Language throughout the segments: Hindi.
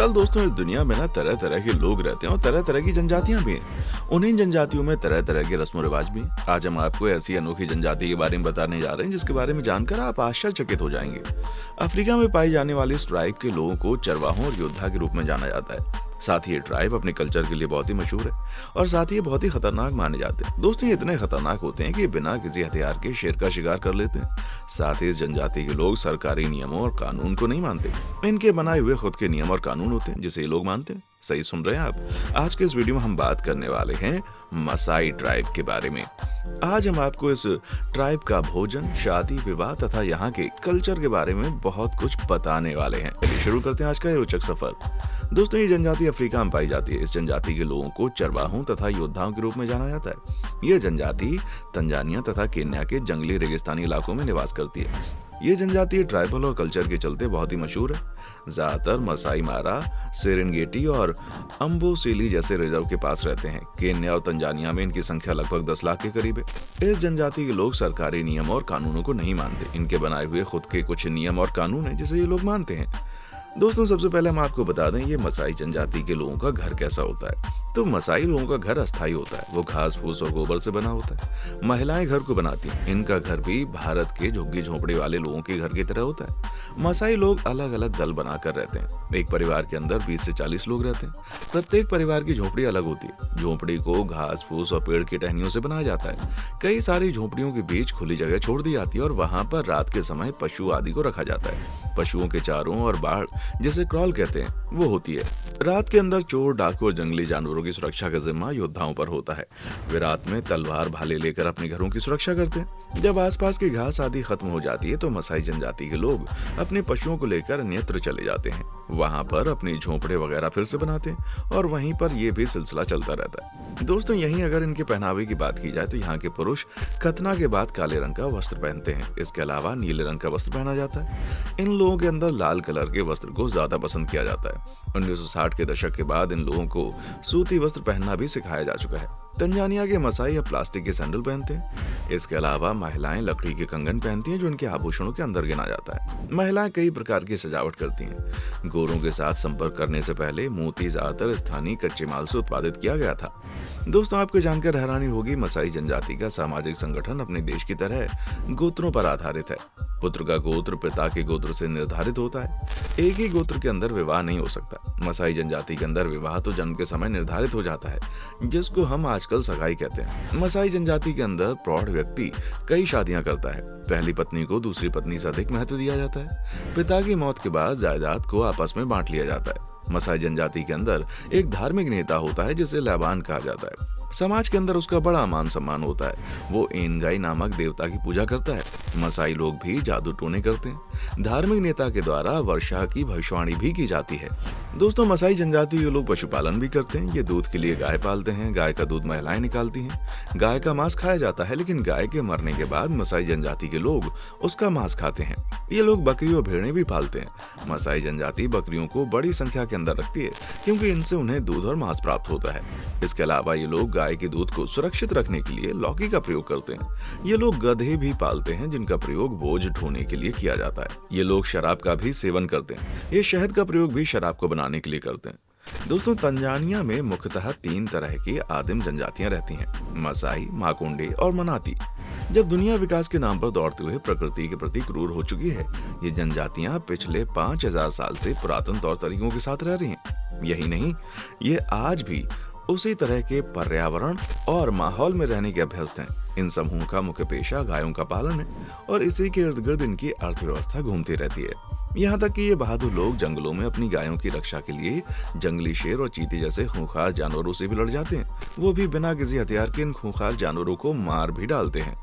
दोस्तों, इस दुनिया में ना तरह तरह के लोग रहते हैं और तरह तरह की जनजातियां भी हैं। उन्हीं जनजातियों में तरह तरह के रस्म रिवाज भी हैं। आज हम आपको ऐसी अनोखी जनजाति के बारे में बताने जा रहे हैं जिसके बारे में जानकर आप आश्चर्यचकित हो जाएंगे। अफ्रीका में पाई जाने वाली इस ट्राइब के लोगों को चरवाहों और योद्धा के रूप में जाना जाता है। साथ ही ये ट्राइब अपने कल्चर के लिए बहुत ही मशहूर है और साथ ही ये बहुत ही खतरनाक माने जाते हैं। दोस्तों, ये इतने खतरनाक होते हैं कि बिना किसी हथियार के शेर का शिकार कर लेते हैं। साथ ही इस जनजाति के लोग सरकारी नियमों और कानून को नहीं मानते। इनके बनाए हुए खुद के नियम और कानून होते हैं जिसे ये लोग मानते हैं। सही सुन रहे हैं आप। आज के इस वीडियो में हम बात करने वाले हैं मसाई ट्राइब के बारे में। आज हम आपको इस ट्राइब का भोजन, शादी, विवाह तथा यहाँ के कल्चर के बारे में बहुत कुछ बताने वाले हैं। चलिए शुरू करते हैं आज का ये रोचक सफर। दोस्तों, ये जनजाति अफ्रीका में पाई जाती है। इस जनजाति के लोगों को चरवाहों तथा योद्धाओं के रूप में जाना जाता है। यह जनजाति तंजानिया तथा केन्या के जंगली रेगिस्तानी इलाकों में निवास करती है। ये जनजाति ट्राइबल और कल्चर के चलते बहुत ही मशहूर है। ज्यादातर मसाई मारा, सेरेनगेटी और अम्बोसिली जैसे रिजर्व के पास रहते हैं। केन्या और तंजानिया में इनकी संख्या लगभग 10 लाख के करीब है। इस जनजाति के लोग सरकारी नियम और कानूनों को नहीं मानते। इनके बनाए हुए खुद के कुछ नियम और कानून हैं जिसे ये लोग मानते हैं। दोस्तों, सबसे पहले हम आपको बता दें ये मसाई जनजाति के लोगों का घर कैसा होता है। तो मसाई लोगों का घर अस्थायी होता है। वो घास फूस और गोबर से बना होता है। महिलाएं घर को बनाती हैं। इनका घर भी भारत के झुग्गी झोंपड़ी वाले लोगों के घर की तरह होता है। मसाई लोग अलग अलग दल बनाकर रहते हैं। एक परिवार के अंदर 20 से 40 लोग रहते हैं। प्रत्येक परिवार की झोंपड़ी अलग होती है। झोंपड़ी को घास फूस और पेड़ की टहनियों से बनाया जाता है। कई सारी झोंपड़ियों के बीच खुली जगह छोड़ दी जाती है और वहां पर रात के समय पशु आदि को रखा जाता है। पशुओं के चारों और बाढ़, जिसे क्रॉल कहते हैं, वो होती है। रात के अंदर चोर, डाकू और जंगली जानवरों की सुरक्षा का जिम्मा योद्धाओं पर होता है। वे रात में तलवार भाले लेकर अपने घरों की सुरक्षा करते हैं। जब आसपास की घास आदि खत्म हो जाती है तो मसाई जनजाति के लोग अपने पशुओं को लेकर अन्यत्र चले जाते हैं। वहां पर अपनी झोंपड़े वगैरह फिर से बनाते हैं और वहीं पर यह भी सिलसिला चलता रहता है। दोस्तों, यहीं अगर इनके पहनावे की बात की जाए तो यहाँ के पुरुष खतना के बाद काले रंग का वस्त्र पहनते हैं। इसके अलावा नीले रंग का वस्त्र पहना जाता है। इन लोगों के अंदर लाल कलर के वस्त्र को ज्यादा पसंद किया जाता है। 1960 के दशक के बाद इन लोगों को सूती वस्त्र पहनना भी सिखाया जा चुका है। तंजानिया के मसाई अब प्लास्टिक के सैंडल पहनते हैं। इसके अलावा महिलाएं लकड़ी के कंगन पहनती हैं जो इनके आभूषणों के अंदर गिना जाता है। महिलाएं कई प्रकार की सजावट करती हैं। गोरों के साथ संपर्क करने से पहले मोती ज्यादातर स्थानीय कच्चे माल से उत्पादित किया गया था। दोस्तों, आपको जानकर हैरानी होगी, मसाई जनजाति का सामाजिक संगठन अपने देश की तरह गोत्रों पर आधारित है। पुत्र का गोत्र पिता के गोत्र से निर्धारित होता है। एक ही गोत्र के अंदर विवाह नहीं हो सकता। मसाई जनजाति के अंदर विवाह तो जन्म के समय निर्धारित हो जाता है, जिसको हम आजकल सगाई कहते हैं। मसाई जनजाति के अंदर प्रौढ़ व्यक्ति कई शादियां करता है। पहली पत्नी को दूसरी पत्नी से अधिक महत्व दिया जाता है। पिता की मौत के बाद जायदाद को आपस में बांट लिया जाता है। मसाई जनजाति के अंदर एक धार्मिक नेता होता है जिसे लैबान कहा जाता है। समाज के अंदर उसका बड़ा मान सम्मान होता है। वो एनगाई नामक देवता की पूजा करता है। मसाई लोग भी जादू टोने करते हैं। धार्मिक नेता के द्वारा वर्षा की भविष्यवाणी भी की जाती है। दोस्तों, मसाई जनजाति के लोग पशुपालन भी करते हैं। ये दूध के लिए गाय पालते हैं। गाय का दूध महिलाएं निकालती हैं। गाय का मांस खाया जाता है, लेकिन गाय के मरने के बाद मसाई जनजाति के लोग उसका मांस खाते हैं। ये लोग बकरी और भेड़ें भी पालते हैं। मसाई जनजाति बकरियों को बड़ी संख्या के अंदर रखती है क्योंकि इनसे उन्हें दूध और मांस प्राप्त होता है। इसके अलावा ये लोग गाय के दूध को सुरक्षित रखने के लिए लौकी का प्रयोग करते हैं। ये लोग गधे भी पालते हैं जिनका प्रयोग बोझ ढोने के लिए किया जाता है। ये लोग शराब का भी सेवन करते हैं। ये शहद का प्रयोग भी शराब को बनाने के लिए करते हैं। दोस्तों, तंजानिया में मुख्यतः 3 तरह की आदिम जनजातियां रहती हैं: मसाई, माकुंडे और मनाती। जब दुनिया विकास के नाम पर दौड़ते हुए प्रकृति के प्रति क्रूर हो चुकी है, ये जनजातियां पिछले 5000 साल से पुरातन तौर तरीकों के साथ रह रही हैं। यही नहीं, ये आज भी उसी तरह के पर्यावरण और माहौल में रहने के अभ्यस्त हैं। इन समूह का मुख्य पेशा गायों का पालन है और इसी के इर्द गिर्द इनकी अर्थव्यवस्था घूमती रहती है। यहाँ तक कि ये बहादुर लोग जंगलों में अपनी गायों की रक्षा के लिए जंगली शेर और चीते जैसे खूंखार जानवरों से भी लड़ जाते हैं। वो भी बिना किसी हथियार के इन खूंखार जानवरों को मार भी डालते हैं।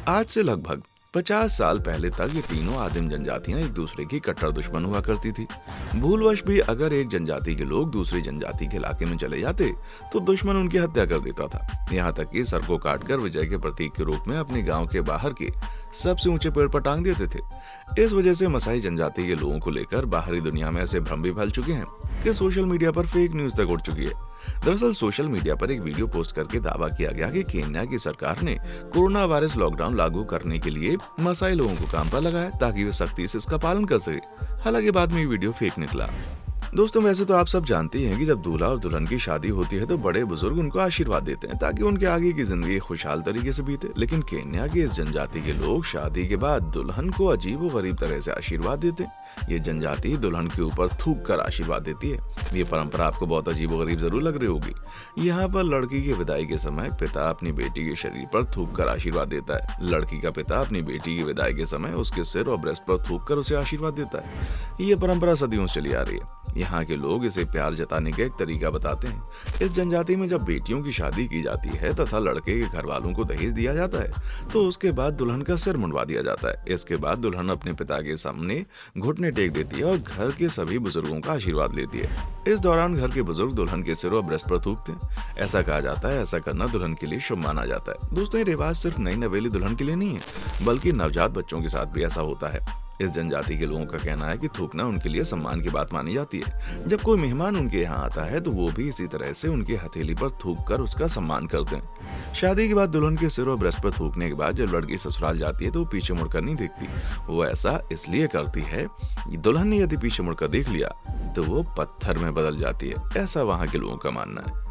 आज से लगभग 50 साल पहले तक ये तीनों आदिम जनजातियां एक दूसरे की कट्टर दुश्मन हुआ करती थी। भूलवश भी अगर एक जनजाति के लोग दूसरी जनजाति के इलाके में चले जाते तो दुश्मन उनकी हत्या कर देता था। यहाँ तक कि सर को काटकर विजय के प्रतीक के रूप में अपने गांव के बाहर के सबसे ऊंचे पेड़ पर टांग देते थे। इस वजह से मसाई जनजाति के लोगों को लेकर बाहरी दुनिया में ऐसे भ्रम भी फैल चुके हैं कि सोशल मीडिया पर फेक न्यूज तक उड़ चुकी है। दरअसल सोशल मीडिया पर एक वीडियो पोस्ट करके दावा किया गया कि केन्या की सरकार ने कोरोना वायरस लॉकडाउन लागू करने के लिए मसाई लोगों को काम पर लगाया ताकि वे सख्ती से इसका पालन कर सके। हालांकि बाद में ये वीडियो फेक निकला। दोस्तों वैसे तो आप सब जानते ही हैं कि जब दूल्हा और दुल्हन की शादी होती है तो बड़े बुजुर्ग उनको आशीर्वाद देते हैं ताकि उनके आगे की जिंदगी खुशहाल तरीके से बीते। लेकिन केन्या की इस जनजाति के लोग शादी के बाद दुल्हन को अजीब व गरीब तरह से आशीर्वाद देते हैं। ये जनजाति दुल्हन के ऊपर थूक कर आशीर्वाद देती है। ये परंपरा आपको बहुत अजीब व गरीब जरूर लग रही होगी। यहाँ पर लड़की की विदाई के समय पिता अपनी बेटी के शरीर पर थूक कर आशीर्वाद देता है। लड़की का पिता अपनी बेटी की विदाई के समय उसके सिर और ब्रेस्ट पर थूक कर उसे आशीर्वाद देता है। ये परंपरा सदियों से चली आ रही है। यहाँ के लोग इसे प्यार जताने का एक तरीका बताते हैं। इस जनजाति में जब बेटियों की शादी की जाती है तथा लड़के के घर वालों को दहेज दिया जाता है तो उसके बाद दुल्हन का सिर मुंडवा दिया जाता है। इसके बाद दुल्हन अपने पिता के सामने घुटने टेक देती है और घर के सभी बुजुर्गों का आशीर्वाद लेती है। इस दौरान घर के बुजुर्ग दुल्हन के सिर और ब्रेस्ट पर थूकते हैं। ऐसा कहा जाता है ऐसा करना दुल्हन के लिए शुभ माना जाता है। दोस्तों ये रिवाज सिर्फ नई नवेली दुल्हन के लिए नहीं है बल्कि नवजात बच्चों के साथ भी ऐसा होता है। इस जनजाति के लोगों का कहना है कि थूकना उनके लिए सम्मान की बात मानी जाती है। जब कोई मेहमान उनके यहाँ आता है तो वो भी इसी तरह से उनके हथेली पर थूक कर उसका सम्मान करते हैं। शादी के बाद दुल्हन के सिर और ब्रेस्ट पर थूकने के बाद जब लड़की ससुराल जाती है तो वो पीछे मुड़कर नहीं देखती। वो ऐसा इसलिए करती है कि दुल्हन ने यदि पीछे मुड़कर देख लिया तो वो पत्थर में बदल जाती है। ऐसा वहाँ के लोगों का मानना है।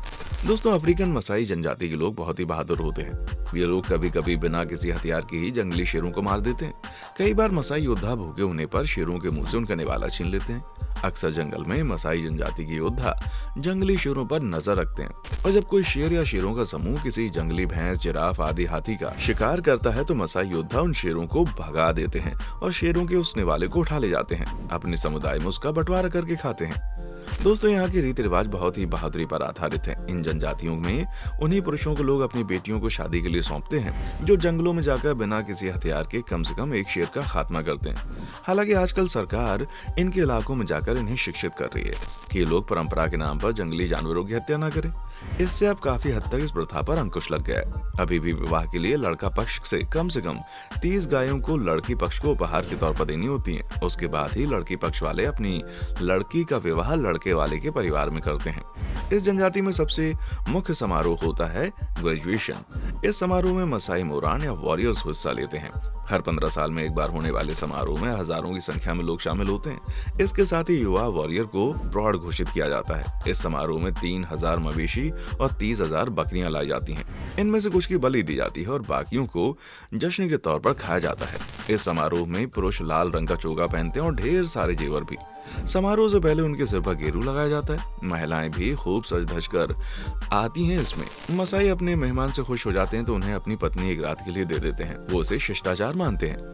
दोस्तों अफ्रीकन मसाई जनजाति के लोग बहुत ही बहादुर होते हैं। ये लोग कभी कभी बिना किसी हथियार के ही जंगली शेरों को मार देते हैं। कई बार मसाई योद्धा भूखे होने पर शेरों के मुंह से उनका निवाला छीन लेते हैं। अक्सर जंगल में मसाई जनजाति के योद्धा जंगली शेरों पर नजर रखते हैं और जब कोई शेर या शेरों का समूह किसी जंगली भैंस, जिराफ आदि हाथी का शिकार करता है तो मसाई योद्धा उन शेरों को भगा देते हैं और शेरों के उस निवाले को उठा ले जाते हैं। अपने समुदाय में उसका बंटवारा करके खाते हैं। दोस्तों यहाँ के रीति रिवाज बहुत ही बहादुरी पर आधारित हैं। इन जनजातियों में उन्हीं पुरुषों को लोग अपनी बेटियों को शादी के लिए सौंपते हैं जो जंगलों में जाकर बिना किसी हथियार के कम से कम एक शेर का खात्मा करते हैं। हालांकि आजकल सरकार इनके इलाकों में जाकर इन्हें शिक्षित कर रही है कि ये लोग परंपरा के नाम पर जंगली जानवरों की हत्या न करें। इससे अब काफी हद तक इस प्रथा पर अंकुश लग गया है। अभी भी विवाह के लिए लड़का पक्ष से कम 30 गायों को लड़की पक्ष को उपहार के तौर पर देनी होती हैं। उसके बाद ही लड़की पक्ष वाले अपनी लड़की का विवाह लड़के वाले के परिवार में करते हैं। इस जनजाति में सबसे मुख्य समारोह होता है ग्रेजुएशन। इस समारोह में मसाई मोरान या वॉरियर्स हिस्सा लेते हैं। हर 15 साल में एक बार होने वाले समारोह में हजारों की संख्या में लोग शामिल होते हैं। इसके साथ ही युवा वॉरियर को प्रौढ़ घोषित किया जाता है। इस समारोह में 3000 मवेशी और 30,000 बकरियां लाई जाती हैं। इनमें से कुछ की बलि दी जाती है और बाकियों को जश्न के तौर पर खाया जाता है। इस समारोह में पुरुष लाल रंग का चोगा पहनते हैं और ढेर सारे जेवर भी। समारोह से पहले उनके सिर पर गेरू लगाया जाता है। महिलाएं भी खूब सज धज कर आती हैं। इसमें मसाई अपने मेहमान से खुश हो जाते हैं तो उन्हें अपनी पत्नी एक रात के लिए दे देते हैं। वो उसे शिष्टाचार मानते हैं।